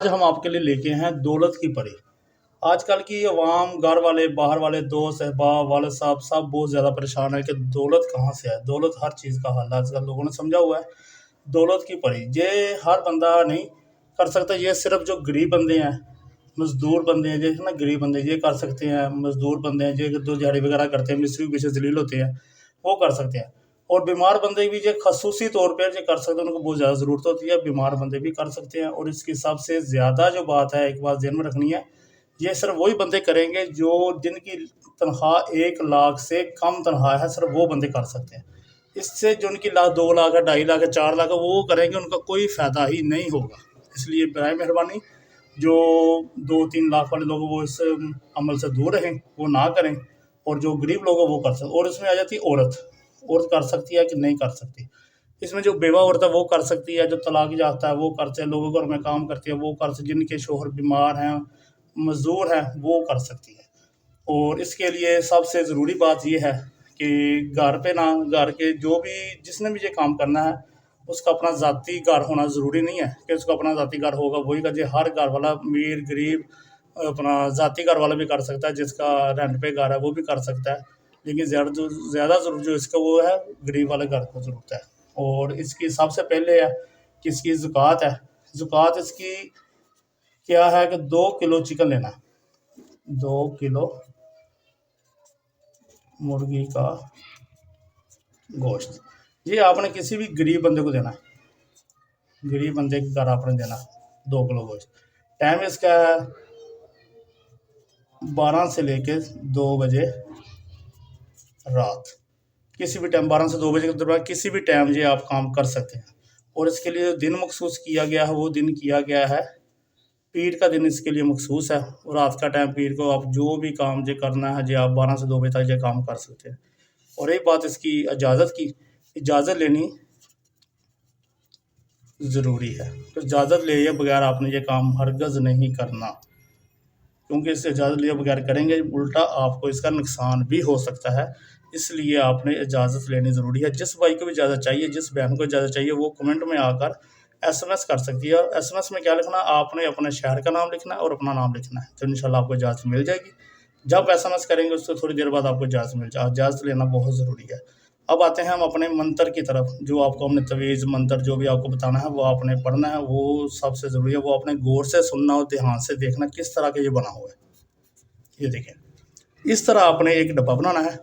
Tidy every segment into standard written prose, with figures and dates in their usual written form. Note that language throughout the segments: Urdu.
آج ہم آپ کے لیے لے کے ہیں دولت کی پری۔ آج کل کی عوام، گھر والے، باہر والے، دوست احباب، والد صاحب سب بہت زیادہ پریشان ہے کہ دولت کہاں سے ہے۔ دولت ہر چیز کا حل ہے، آج کل لوگوں نے سمجھا ہوا ہے دولت کی پری یہ ہر بندہ نہیں کر سکتا، یہ صرف جو غریب بندے ہیں، مزدور بندے ہیں، جیسے نا غریب بندے یہ کر سکتے ہیں، مزدور بندے ہیں جو دو دیہڑی وغیرہ کرتے ہیں، مستری کے پیچھے ذلیل ہوتے ہیں، وہ کر سکتے ہیں۔ اور بیمار بندے بھی جو خصوصی طور پہ جو کر سکتے ہیں، ان کو بہت زیادہ ضرورت ہوتی ہے، بیمار بندے بھی کر سکتے ہیں۔ اور اس کی سب سے زیادہ جو بات ہے، ایک بات ذہن میں رکھنی ہے، یہ صرف وہی بندے کریں گے جو جن کی تنخواہ 1 لاکھ سے کم تنخواہ ہے، صرف وہ بندے کر سکتے ہیں۔ اس سے جو ان کی لاکھ 2 لاکھ ہے، 2.5 لاکھ ہے، 4 لاکھ ہے، وہ کریں گے، ان کا کوئی فائدہ ہی نہیں ہوگا۔ اس لیے برائے مہربانی جو 2-3 لاکھ والے لوگ وہ اس عمل سے دور رہیں، وہ نہ کریں، اور جو غریب لوگ ہیں وہ کر سکتے۔ اور اس میں آ جاتی عورت کر سکتی ہے کہ نہیں کر سکتی۔ اس میں جو بیوہ عورت ہے وہ کر سکتی ہے، جو طلاق یافتہ ہے وہ کرتے ہیں، لوگوں گھر میں کام کرتی ہے وہ کر سکتی، جن کے شوہر بیمار ہیں، مزدور ہیں، وہ کر سکتی ہے۔ اور اس کے لیے سب سے ضروری بات یہ ہے کہ گھر پہ نہ، گھر کے جو بھی جس نے بھی یہ کام کرنا ہے، اس کا اپنا ذاتی گھر ہونا ضروری نہیں ہے کہ اس کا اپنا ذاتی گھر ہوگا وہی کا، ہر گھر والا امیر غریب اپنا ذاتی گھر والا بھی کر سکتا ہے، جس کا رینٹ پہ گھر ہے وہ بھی کر سکتا ہے، لیکن زیادہ ضرور جو اس کا وہ ہے غریب والے گھر کو ضرورت ہے۔ اور اس کی سب سے پہلے ہے کہ اس کی زکوٰۃ ہے۔ زکوٰۃ اس کی کیا ہے کہ 2 کلو چکن لینا ہے، 2 کلو مرغی کا گوشت، یہ آپ نے کسی بھی غریب بندے کو دینا ہے، غریب بندے کے گھر آپ نے دینا 2 کلو گوشت۔ ٹائم اس کا ہے 12 سے لے کے 2 بجے رات، کسی بھی ٹائم 12 سے 2 بجے کے درمیان کسی بھی ٹائم یہ آپ کام کر سکتے ہیں۔ اور اس کے لیے دن مخصوص کیا گیا ہے، وہ دن کیا گیا ہے پیر کا دن اس کے لیے مخصوص ہے، اور رات کا ٹائم پیر کو آپ جو بھی کام جو کرنا ہے آپ 12 سے 2 بجے تک یہ کام کر سکتے ہیں۔ اور ایک بات اس کی اجازت لینی ضروری ہے، تو اجازت لیے بغیر آپ نے یہ کام ہرگز نہیں کرنا، کیونکہ اس سے اجازت لیے بغیر کریں گے الٹا آپ کو اس کا نقصان بھی ہو سکتا ہے۔ اس لیے آپ نے اجازت لینی ضروری ہے۔ جس بھائی کو بھی اجازت چاہیے، جس بہن کو اجازت چاہیے، وہ کمنٹ میں آ کر SMS کر سکتی ہے۔ SMS میں کیا لکھنا ہے؟ آپ نے اپنے شہر کا نام لکھنا ہے اور اپنا نام لکھنا ہے، تو انشاءاللہ آپ کو اجازت مل جائے گی۔ جب SMS کریں گے اس سے تھوڑی دیر بعد آپ کو اجازت مل جائے، اجازت لینا بہت ضروری ہے۔ اب آتے ہیں ہم اپنے منتر کی طرف، جو آپ کو ہم نے تویز منتر جو بھی آپ کو بتانا ہے وہ آپ نے پڑھنا ہے، وہ سب سے ضروری ہے، وہ اپنے غور سے سننا اور دھیان سے دیکھنا کس طرح کا یہ بنا ہوا ہے۔ یہ دیکھیں، اس طرح آپ نے ایک ڈبہ بنانا ہے،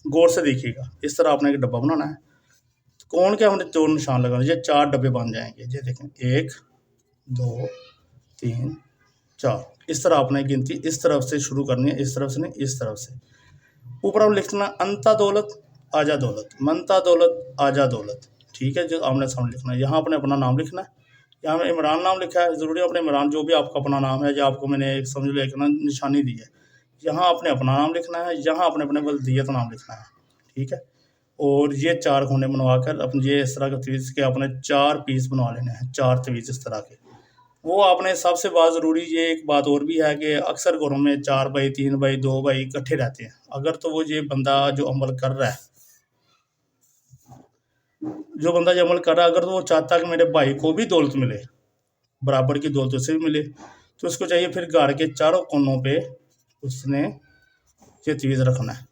غور سے دیکھیے گا، اس طرح آپ نے ایک ڈبہ بنانا ہے۔ کون کے ہم نے 4 نشان لگانا، یہ 4 ڈبے بن جائیں گے۔ یہ دیکھیں 1 2 3 4، اس طرح آپ نے گنتی اس طرف سے شروع کرنی ہے، اس طرف سے نہیں، اس طرف سے۔ اوپر ہم لکھنا انتا دولت آجا دولت، منتا دولت آجا دولت، ٹھیک ہے، جو آمنے سامنے لکھنا ہے۔ یہاں آپ نے اپنا نام لکھنا ہے، یہاں میں عمران نام لکھا ہے، ضروری ہے اپنے عمران جو بھی آپ کا اپنا نام ہے، یا آپ کو میں نے ایک سمجھ لو ایک نشانی دی ہے، یہاں آپ نے اپنا نام لکھنا ہے، یہاں آپ نے اپنے ولدیت نام لکھنا ہے، ٹھیک ہے۔ اور یہ 4 کونے بنوا کر اپنے یہ اس طرح کے تویز کے اپنے 4 پیس بنوا لینے ہیں، 4 تویز اس طرح کے۔ وہ آپ نے سب سے بات ضروری یہ ایک بات اور بھی ہے کہ اکثر گھروں میں 4 بھائی 3 بھائی 2 بھائی اکٹھے رہتے ہیں، اگر تو وہ یہ بندہ جو عمل کر رہا ہے، اگر تو وہ چاہتا ہے کہ میرے بھائی کو بھی دولت ملے، برابر کی دولت اسے بھی ملے، تو اس کو چاہیے پھر گھر کے 4 کونوں پہ اس نے یہ تویز رکھنا ہے۔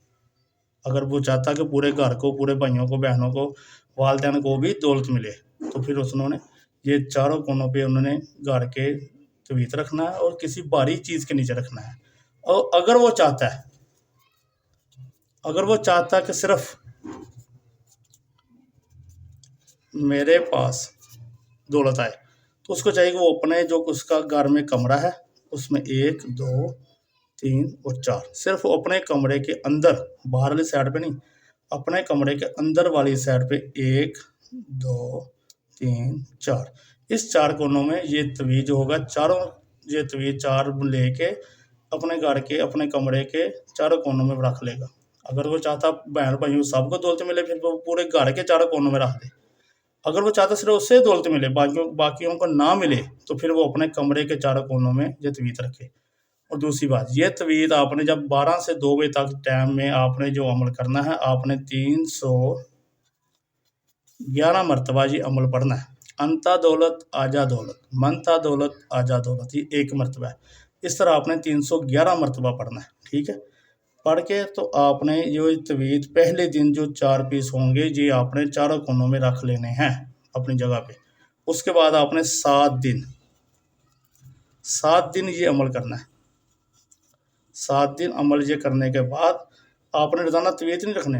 اگر وہ چاہتا ہے کہ پورے گھر کو، پورے بھائیوں کو، بہنوں کو، والدین کو بھی دولت ملے، تو پھر انہوں نے یہ 4 کونوں پہ انہوں نے گھر کے تویز رکھنا ہے، اور کسی بھاری چیز کے نیچے رکھنا ہے۔ اور اگر وہ چاہتا ہے کہ صرف میرے پاس دولت آئے، تو اس کو چاہیے کہ وہ اپنے جو اس کا گھر میں کمرہ ہے اس میں 1 2 3 اور 4، صرف اپنے کمرے کے اندر، باہر والی سائڈ پہ نہیں، اپنے کمرے کے اندر والی سائڈ پہ 1 2 3 4، اس 4 کونوں میں یہ تویز جو ہوگا، یہ تویز 4 لے کے اپنے گھر کے، اپنے کمرے کے 4 کونوں میں رکھ لے گا۔ اگر وہ چاہتا بہن بھائیوں سب کو دولت ملے، پھر وہ پورے گھر کے 4 کونوں میں رکھ دے۔ اگر وہ چاہتا صرف اس سے دولت ملے، باقیوں کو نہ ملے، تو پھر وہ اپنے کمرے کے 4 کونوں میں یہ تویز رکھے۔ اور دوسری بات، یہ تویز آپ نے جب 12 سے 2 بجے تک ٹائم میں آپ نے جو عمل کرنا ہے، آپ نے 311 مرتبہ یہ عمل پڑھنا ہے۔ انتا دولت آجا دولت، منتا دولت آجا دولت، یہ ایک مرتبہ ہے۔ اس طرح آپ نے 311 مرتبہ پڑھنا ہے، ٹھیک ہے۔ پڑھ کے تو آپ نے یہ تویت پہلے دن جو 4 پیس ہوں گے یہ آپ نے چاروں کونوں میں رکھ لینے ہیں اپنی جگہ پہ۔ اس کے بعد آپ نے 7 دن یہ عمل کرنا ہے۔ 7 دن عمل یہ کرنے کے بعد آپ نے روزانہ تویت نہیں رکھنے،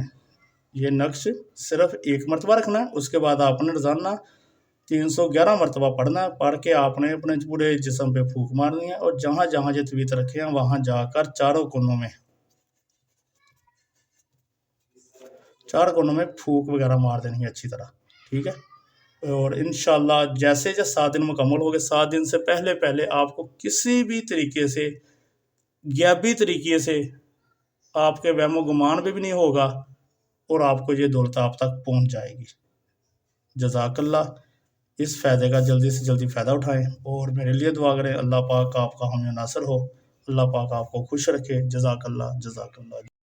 یہ نقش صرف ایک مرتبہ رکھنا ہے۔ اس کے بعد آپ نے روزانہ 311 مرتبہ پڑھنا ہے۔ پڑھ کے آپ نے اپنے پورے جسم پہ پھونک مارنی ہے، اور جہاں جہاں یہ تویت رکھے ہیں وہاں جا کر چاروں کونوں میں پھونک وغیرہ مار دینی ہے اچھی طرح، ٹھیک ہے۔ اور انشاءاللہ جیسے 7 دن مکمل ہو گئے، 7 دن سے پہلے آپ کو کسی بھی طریقے سے غیبی طریقے سے آپ کے وہم و گمان بھی نہیں ہوگا، اور آپ کو یہ دولت آپ تک پہنچ جائے گی۔ جزاک اللہ۔ اس فائدے کا جلدی سے جلدی فائدہ اٹھائیں، اور میرے لیے دعا کریں۔ اللہ پاک آپ کا حامی و ناصر ہو، اللہ پاک آپ کو خوش رکھے۔ جزاک اللہ، جزاک اللہ۔